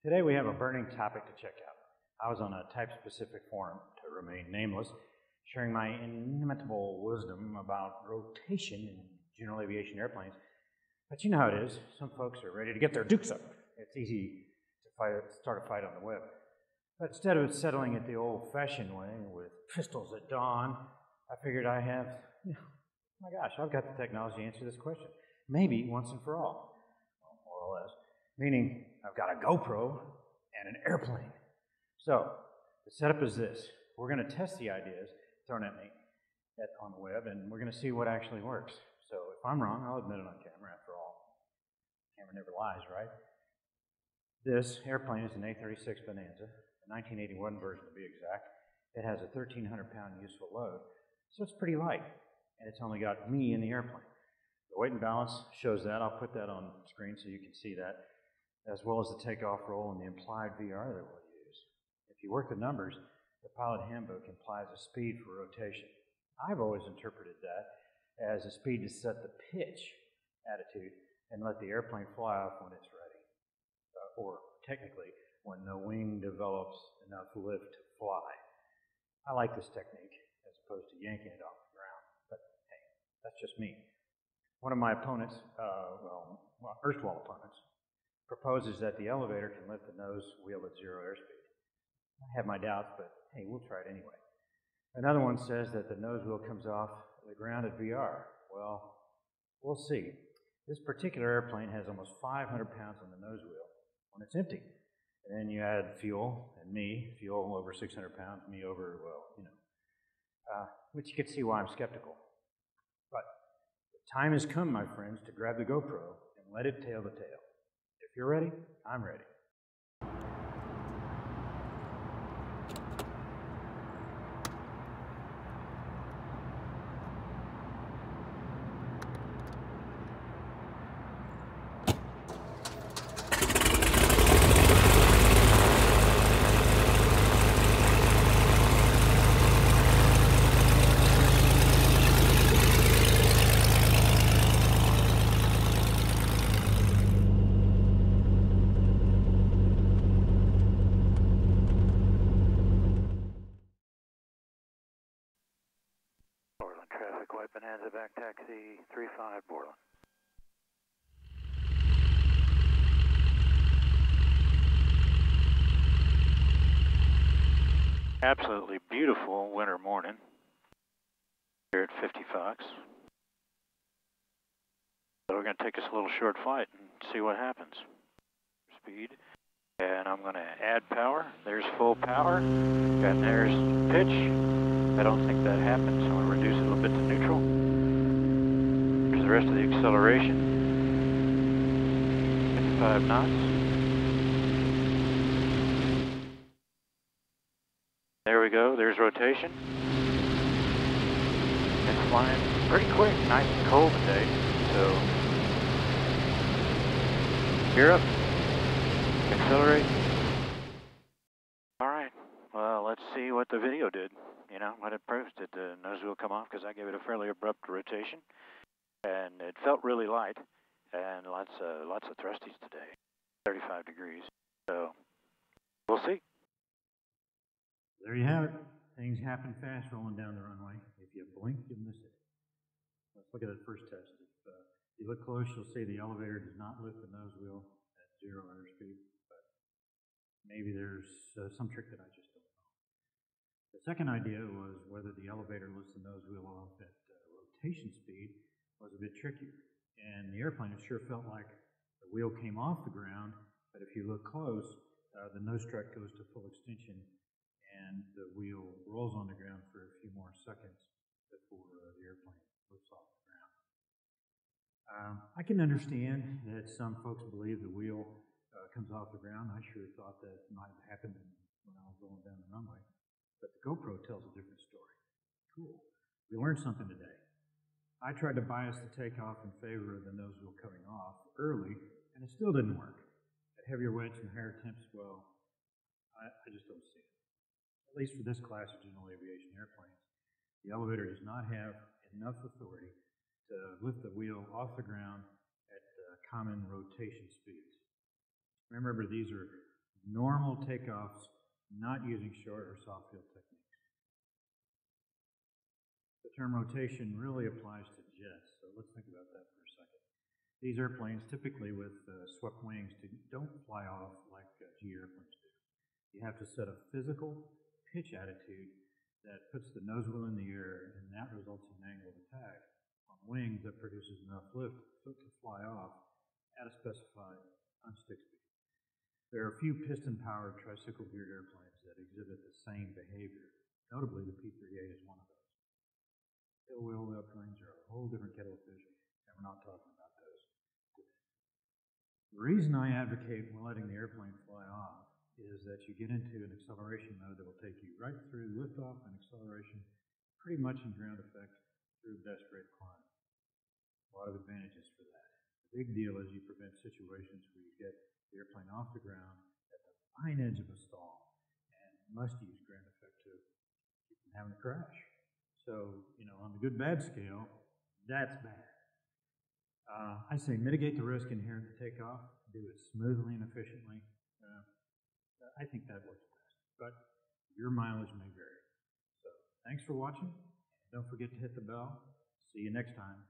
Today we have a burning topic to check out. I was on a type-specific forum, to remain nameless, sharing my inimitable wisdom about rotation in general aviation airplanes. But you know how it is. Some folks are ready to get their dukes up. It's easy to start a fight on the web. But instead of settling it the old-fashioned way with pistols at dawn, I figured I have, my gosh, I've got the technology to answer this question. Maybe once and for all, more or less. Meaning, I've got a GoPro and an airplane. So, the setup is this. We're going to test the ideas thrown at me on the web, and we're going to see what actually works. So, if I'm wrong, I'll admit it on camera. After all, camera never lies, right? This airplane is an A36 Bonanza, a 1981 version to be exact. It has a 1,300-pound useful load, so it's pretty light, and it's only got me in the airplane. The weight and balance shows that. I'll put that on screen so you can see that, as well as the takeoff roll and the implied VR that we'll use. If you work the numbers, the pilot handbook implies a speed for rotation. I've always interpreted that as a speed to set the pitch attitude and let the airplane fly off when it's ready. Or technically, when the wing develops enough lift to fly. I like this technique as opposed to yanking it off the ground, but hey, that's just me. One of my opponents, erstwhile opponents, proposes that the elevator can lift the nose wheel at zero airspeed. I have my doubts, but hey, we'll try it anyway. Another one says that the nose wheel comes off the ground at VR. Well, we'll see. This particular airplane has almost 500 pounds on the nose wheel when it's empty. And then you add fuel and me, fuel over 600 pounds, me over, which you can see why I'm skeptical. But the time has come, my friends, to grab the GoPro and let it tail the tale. If you're ready, I'm ready. White Bonanza back taxi 35 Borland. Absolutely beautiful winter morning here at 50 Fox. So we're going to take us a little short flight and see what happens. Speed. And I'm going to add power. There's full power. And there's pitch. I don't think that happens, so I'm going to reduce it a little bit to neutral. Here's the rest of the acceleration. 55 knots. There we go, there's rotation. It's flying pretty quick, nice and cold today, so gear up, accelerate. Alright, well, let's see what the video did. You know, what it proves. Did the nose wheel come off? Because I gave it a fairly abrupt rotation, and it felt really light, and lots of thrusties today, 35 degrees. So we'll see. There you have it. Things happen fast rolling down the runway. If you blink, you miss it. Let's look at that first test. If you look close, you'll see the elevator does not lift the nose wheel at zero airspeed, but maybe there's some trick that I just don't know. The second idea was whether the elevator lifts the nose wheel off at rotation speed was a bit trickier. And the airplane, it sure felt like the wheel came off the ground, but if you look close, the nose strut goes to full extension and the wheel rolls on the ground for a few more seconds before the airplane lifts off the ground. I can understand that some folks believe the wheel comes off the ground. I sure thought that might have happened when I was rolling down the runway. But the GoPro tells a different story. Cool. We learned something today. I tried to bias the takeoff in favor of the nose wheel coming off early, and it still didn't work. At heavier weights and higher temps, well, I just don't see it. At least for this class of general aviation airplanes, the elevator does not have enough authority to lift the wheel off the ground at common rotation speeds. Remember, these are normal takeoffs, not using short or soft field techniques. The term rotation really applies to jets, so let's think about that for a second. These airplanes, typically with swept wings, don't fly off like G airplanes do. You have to set a physical pitch attitude that puts the nose wheel in the air, and that results in an angle of attack on wings that produces enough lift for it to fly off at a specified unstick speed. There are a few piston-powered tricycle geared airplanes that exhibit the same behavior. Notably, the P-38 is one of those. Tail-wheel airplanes are a whole different kettle of fish, and we're not talking about those today. The reason I advocate letting the airplane fly off is that you get into an acceleration mode that will take you right through liftoff and acceleration, pretty much in ground effect through best rate climb. A lot of advantages for that. The big deal is you prevent situations where you get the airplane off the ground at the fine edge of a stall and must use ground effect to keep from having a crash. So, on the good-bad scale, that's bad. I say mitigate the risk inherent to takeoff, do it smoothly and efficiently. I think that works best, but your mileage may vary. So, thanks for watching. Don't forget to hit the bell. See you next time.